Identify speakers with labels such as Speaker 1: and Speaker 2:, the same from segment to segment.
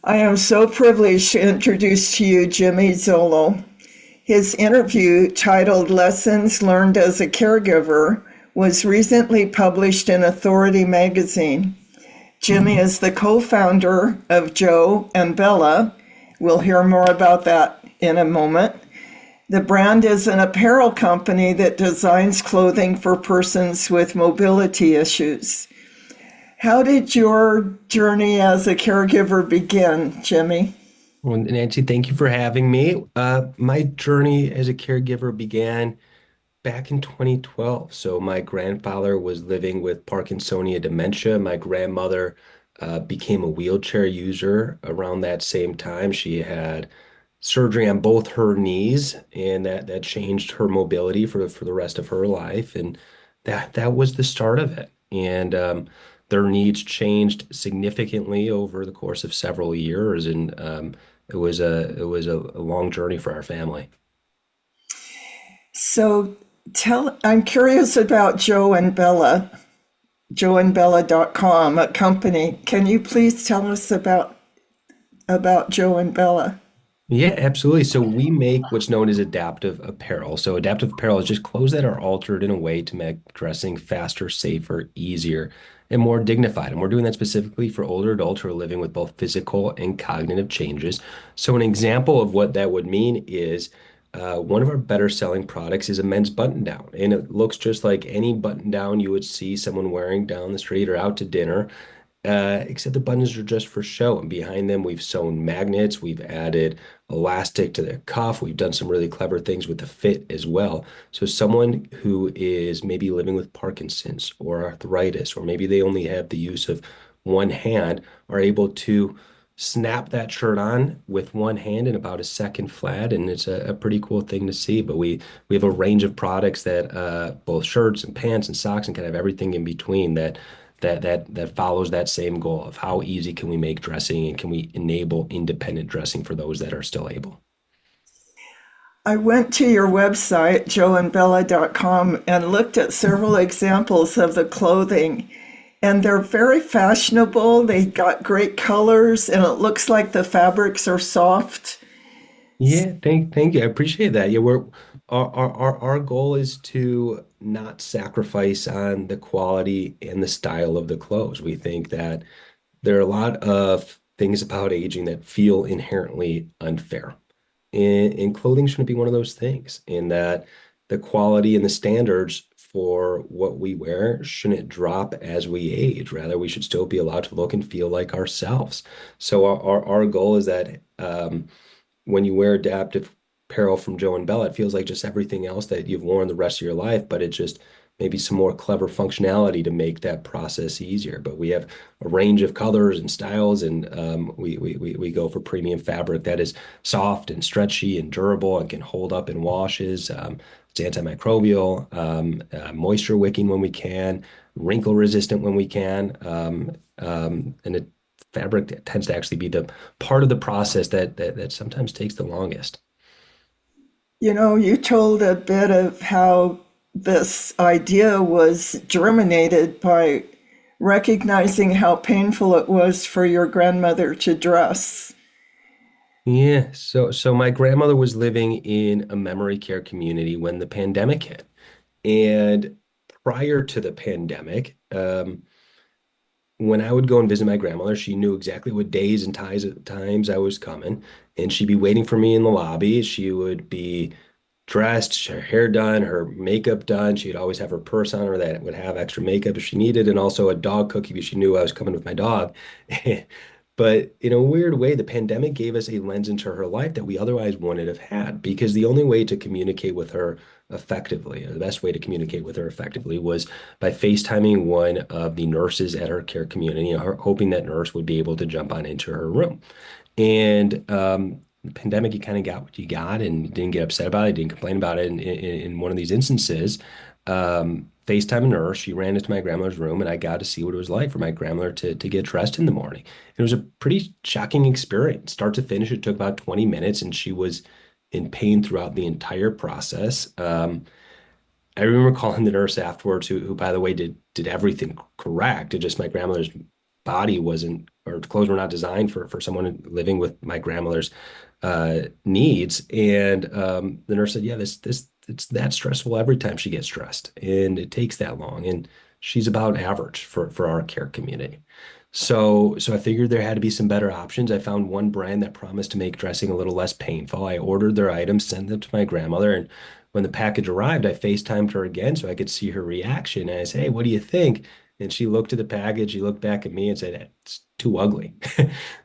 Speaker 1: I am so privileged to introduce to you Jimmy Zolo. His interview, titled Lessons Learned as a Caregiver, was recently published in Authority magazine. Jimmy is the co founder of Joe and Bella. We'll hear more about that in a moment. The brand is an apparel company that designs clothing for persons with mobility issues. How did your journey as a caregiver begin, Jimmy?
Speaker 2: Well, Nancy, thank you for having me. My journey as a caregiver began back in 2012. So my grandfather was living with Parkinsonia dementia. My grandmother became a wheelchair user around that same time. She had surgery on both her knees, and that changed her mobility for the rest of her life. And that was the start of it. And their needs changed significantly over the course of several years, and it was a long journey for our family.
Speaker 1: So I'm curious about Joe and Bella, joeandbella.com, a company. Can you please tell us about Joe and Bella?
Speaker 2: Yeah, absolutely. So we make what's known as adaptive apparel. So adaptive apparel is just clothes that are altered in a way to make dressing faster, safer, easier, and more dignified. And we're doing that specifically for older adults who are living with both physical and cognitive changes. So an example of what that would mean is one of our better selling products is a men's button down. And it looks just like any button down you would see someone wearing down the street or out to dinner. Except the buttons are just for show. And behind them, we've sewn magnets, we've added elastic to the cuff, we've done some really clever things with the fit as well. So, someone who is maybe living with Parkinson's or arthritis, or maybe they only have the use of one hand, are able to snap that shirt on with one hand in about a second flat. And it's a pretty cool thing to see. But we have a range of products that both shirts and pants and socks and kind of everything in between that follows that same goal of how easy can we make dressing and can we enable independent dressing for those that are still able.
Speaker 1: I went to your website, joeandbella.com, and looked at several examples of the clothing. And they're very fashionable. They got great colors, and it looks like the fabrics are soft.
Speaker 2: Yeah, thank you. I appreciate that. Yeah, our goal is to not sacrifice on the quality and the style of the clothes. We think that there are a lot of things about aging that feel inherently unfair. And clothing shouldn't be one of those things, in that the quality and the standards for what we wear shouldn't drop as we age. Rather, we should still be allowed to look and feel like ourselves. So our goal is that when you wear adaptive apparel from Joe and Bella, it feels like just everything else that you've worn the rest of your life, but it just maybe some more clever functionality to make that process easier. But we have a range of colors and styles, and we go for premium fabric that is soft and stretchy and durable and can hold up in washes. It's antimicrobial, moisture wicking when we can, wrinkle resistant when we can, and it fabric that tends to actually be the part of the process that sometimes takes the longest.
Speaker 1: You know, you told a bit of how this idea was germinated by recognizing how painful it was for your grandmother to dress.
Speaker 2: Yeah, so my grandmother was living in a memory care community when the pandemic hit. And prior to the pandemic, when I would go and visit my grandmother, she knew exactly what days and times I was coming, and she'd be waiting for me in the lobby. She would be dressed, her hair done, her makeup done. She'd always have her purse on her that would have extra makeup if she needed, and also a dog cookie because she knew I was coming with my dog. But in a weird way, the pandemic gave us a lens into her life that we otherwise wouldn't have had, because the only way to communicate with her effectively, or the best way to communicate with her effectively, was by FaceTiming one of the nurses at her care community, hoping that nurse would be able to jump on into her room. And the pandemic, you kind of got what you got and didn't get upset about it, didn't complain about it. In one of these instances, FaceTime a nurse, she ran into my grandmother's room, and I got to see what it was like for my grandmother to get dressed in the morning. It was a pretty shocking experience. Start to finish, it took about 20 minutes, and she was in pain throughout the entire process. I remember calling the nurse afterwards, who by the way, did everything correct. It just my grandmother's body wasn't, or clothes were not designed for someone living with my grandmother's needs. And the nurse said, yeah, this it's that stressful every time she gets dressed, and it takes that long. And she's about average for our care community. So I figured there had to be some better options. I found one brand that promised to make dressing a little less painful. I ordered their items, sent them to my grandmother, and when the package arrived, I FaceTimed her again so I could see her reaction. And I said, "Hey, what do you think?" And she looked at the package, she looked back at me and said, "It's too ugly."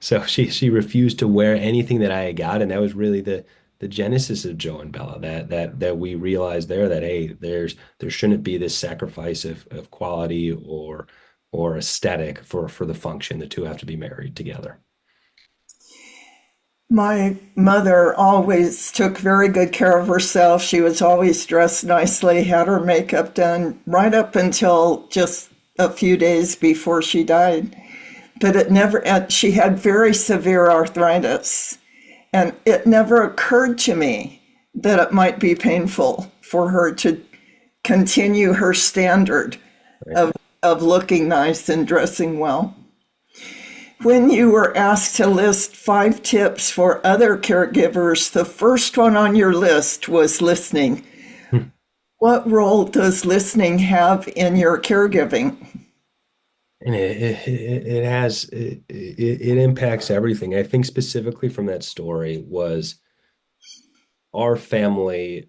Speaker 2: So she refused to wear anything that I had got, and that was really the genesis of Joe and Bella. That we realized there that hey, there shouldn't be this sacrifice of quality or aesthetic for the function. The two have to be married together.
Speaker 1: My mother always took very good care of herself. She was always dressed nicely, had her makeup done right up until just a few days before she died. But it never, and she had very severe arthritis. And it never occurred to me that it might be painful for her to continue her standard
Speaker 2: Right.
Speaker 1: of, of looking nice and dressing well. When you were asked to list 5 tips for other caregivers, the first one on your list was listening. What role does listening have in your caregiving?
Speaker 2: And it has it impacts everything. I think specifically from that story was our family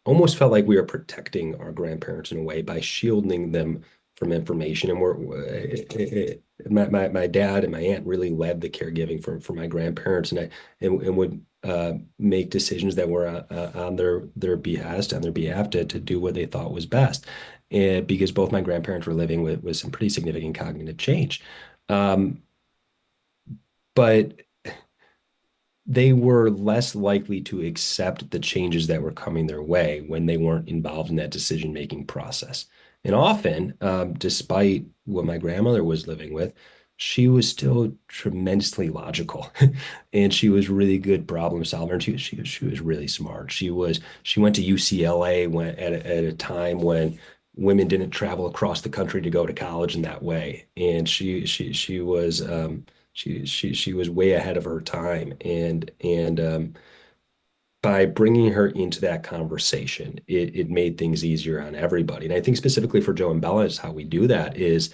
Speaker 2: almost felt like we were protecting our grandparents in a way by shielding them from information. And my dad and my aunt really led the caregiving for my grandparents, and would make decisions that were on their behest, on their behalf to do what they thought was best. And because both my grandparents were living with some pretty significant cognitive change. Um, but they were less likely to accept the changes that were coming their way when they weren't involved in that decision-making process. And often, despite what my grandmother was living with, she was still tremendously logical, and she was really good problem solver. And she was really smart. She went to UCLA at a time when women didn't travel across the country to go to college in that way, and she was she was way ahead of her time, and by bringing her into that conversation, it made things easier on everybody. And I think specifically for Joe and Bella is how we do that is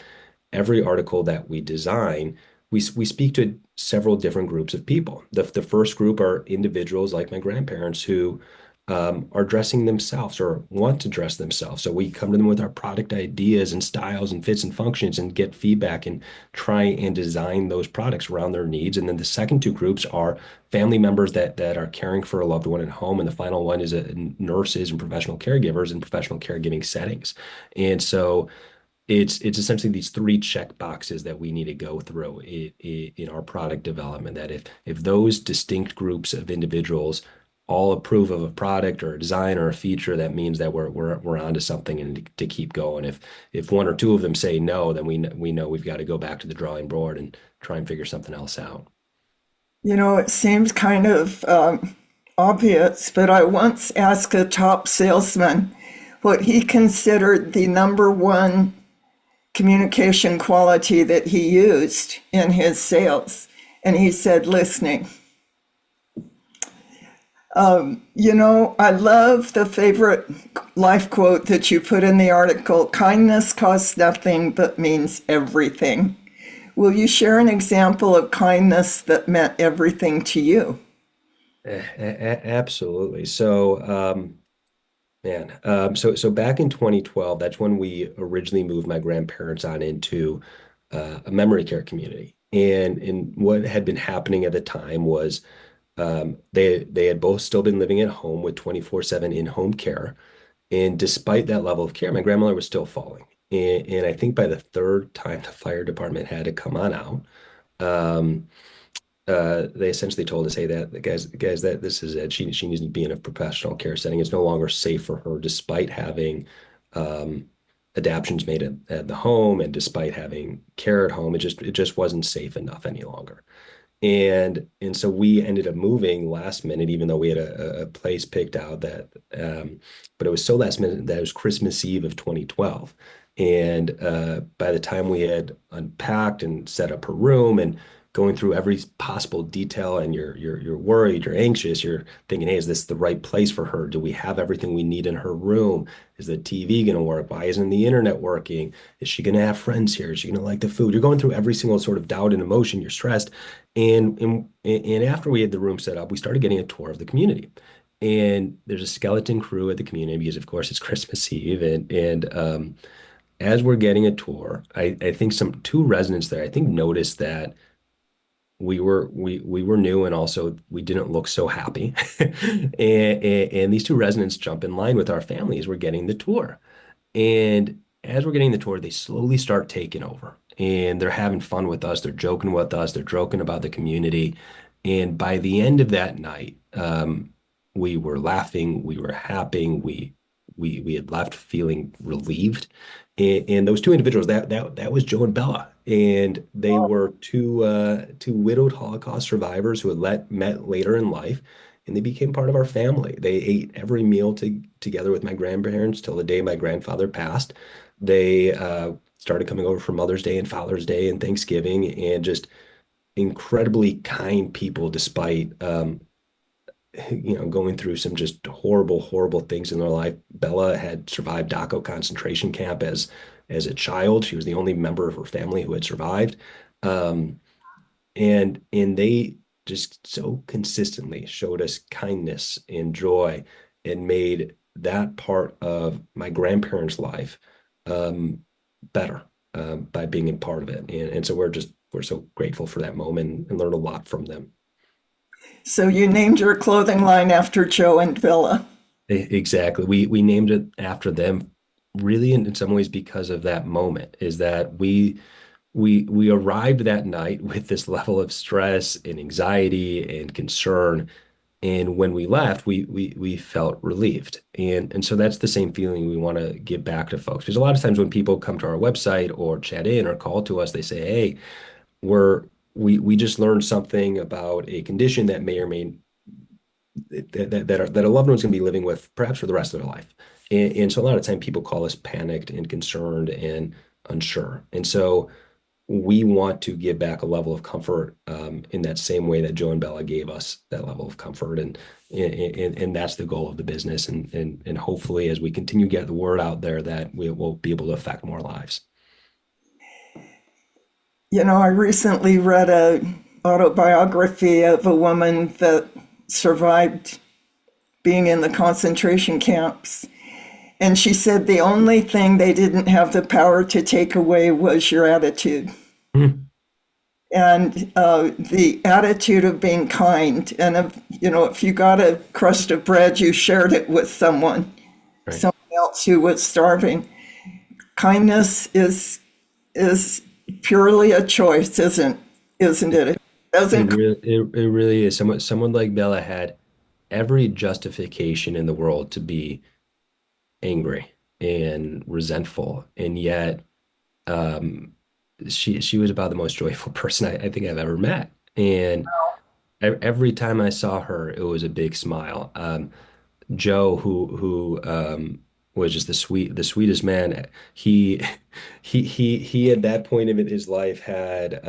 Speaker 2: every article that we design, we speak to several different groups of people. The first group are individuals like my grandparents who are dressing themselves or want to dress themselves. So we come to them with our product ideas and styles and fits and functions and get feedback and try and design those products around their needs. And then the second two groups are family members that are caring for a loved one at home. And the final one is nurses and professional caregivers in professional caregiving settings. And so it's essentially these three check boxes that we need to go through in our product development. That if those distinct groups of individuals all approve of a product or a design or a feature, that means that we're onto something and to keep going. If one or two of them say no, then we know we've got to go back to the drawing board and try and figure something else out.
Speaker 1: You know, it seems kind of obvious, but I once asked a top salesman what he considered the number one communication quality that he used in his sales. And he said, listening. You know, I love the favorite life quote that you put in the article: kindness costs nothing but means everything. Will you share an example of kindness that meant everything to you?
Speaker 2: Absolutely. So, man, so back in 2012, that's when we originally moved my grandparents on into a memory care community. And what had been happening at the time was they had both still been living at home with 24/7 in-home care. And despite that level of care, my grandmother was still falling. And I think by the third time the fire department had to come on out, um, they essentially told us, "Hey, that guys, that this is it. She needs to be in a professional care setting. It's no longer safe for her, despite having um, adaptions made at the home, and despite having care at home. It just wasn't safe enough any longer." And so we ended up moving last minute, even though we had a place picked out but it was so last minute that it was Christmas Eve of 2012. And by the time we had unpacked and set up her room and going through every possible detail, and you're worried, you're anxious, you're thinking, hey, is this the right place for her? Do we have everything we need in her room? Is the TV going to work? Why isn't the internet working? Is she going to have friends here? Is she going to like the food? You're going through every single sort of doubt and emotion. You're stressed. And after we had the room set up, we started getting a tour of the community. And there's a skeleton crew at the community because, of course, it's Christmas Eve. And as we're getting a tour, I think some two residents there, I think, noticed that we were new, and also we didn't look so happy. And these two residents jump in line with our family as we're getting the tour. And as we're getting the tour, they slowly start taking over, and they're having fun with us. They're joking with us. They're joking about the community. And by the end of that night, we were laughing. We were happy. We had left feeling relieved. And those two individuals, that was Joe and Bella, and they were two widowed Holocaust survivors who had met later in life, and they became part of our family. They ate every meal together with my grandparents till the day my grandfather passed. They started coming over for Mother's Day and Father's Day and Thanksgiving, and just incredibly kind people, despite going through some just horrible, horrible things in their life. Bella had survived Dachau concentration camp as a child. She was the only member of her family who had survived. Um, and they just so consistently showed us kindness and joy, and made that part of my grandparents' life um, better by being a part of it. And so we're so grateful for that moment and learned a lot from them.
Speaker 1: So you named your clothing line after Joe and Bella.
Speaker 2: Exactly. We named it after them, really, in some ways, because of that moment. Is that we arrived that night with this level of stress and anxiety and concern, and when we left, we felt relieved. And so that's the same feeling we want to give back to folks. Because a lot of times when people come to our website or chat in or call to us, they say, "Hey, we just learned something about a condition that may or may that a loved one's going to be living with perhaps for the rest of their life." And so a lot of time people call us panicked and concerned and unsure. And so we want to give back a level of comfort in that same way that Joe and Bella gave us that level of comfort. And that's the goal of the business. And hopefully, as we continue to get the word out there, that we will be able to affect more lives.
Speaker 1: You know, I recently read a autobiography of a woman that survived being in the concentration camps. And she said the only thing they didn't have the power to take away was your attitude.
Speaker 2: Mhm.
Speaker 1: And the attitude of being kind. And, if you got a crust of bread, you shared it with
Speaker 2: Right.
Speaker 1: someone else who was starving. Kindness is purely a choice, isn't it? It doesn't.
Speaker 2: It really is. Someone like Bella had every justification in the world to be angry and resentful, and yet um, she was about the most joyful person I think I've ever met. And every time I saw her, it was a big smile. Joe, who was just the sweetest man. He he at that point of his life had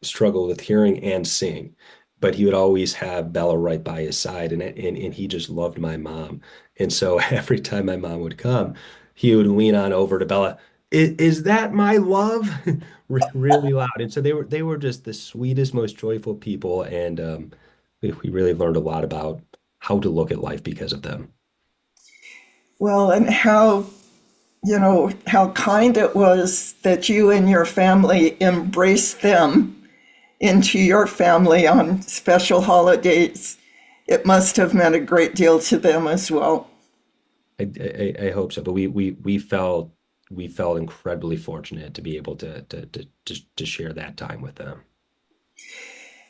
Speaker 2: struggle with hearing and seeing, but he would always have Bella right by his side, and he just loved my mom. And so every time my mom would come, he would lean on over to Bella. Is that my love? Really loud. And so they were just the sweetest, most joyful people, and we really learned a lot about how to look at life because of them.
Speaker 1: Well, and how kind it was that you and your family embraced them into your family on special holidays. It must have meant a great deal to them as well.
Speaker 2: I hope so, but we felt incredibly fortunate to be able to share that time with them.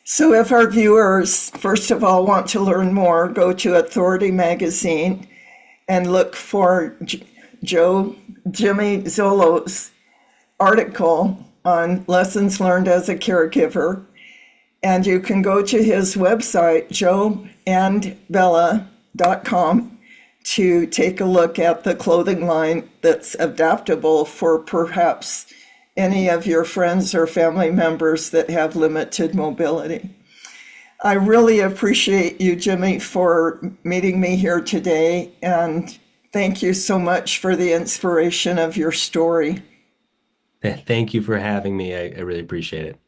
Speaker 1: So, if our viewers, first of all, want to learn more, go to Authority Magazine and look for Jimmy Zolo's article on lessons learned as a caregiver. And you can go to his website, joeandbella.com, to take a look at the clothing line that's adaptable for perhaps any of your friends or family members that have limited mobility. I really appreciate you, Jimmy, for meeting me here today, and thank you so much for the inspiration of your story.
Speaker 2: Thank you for having me. I really appreciate it.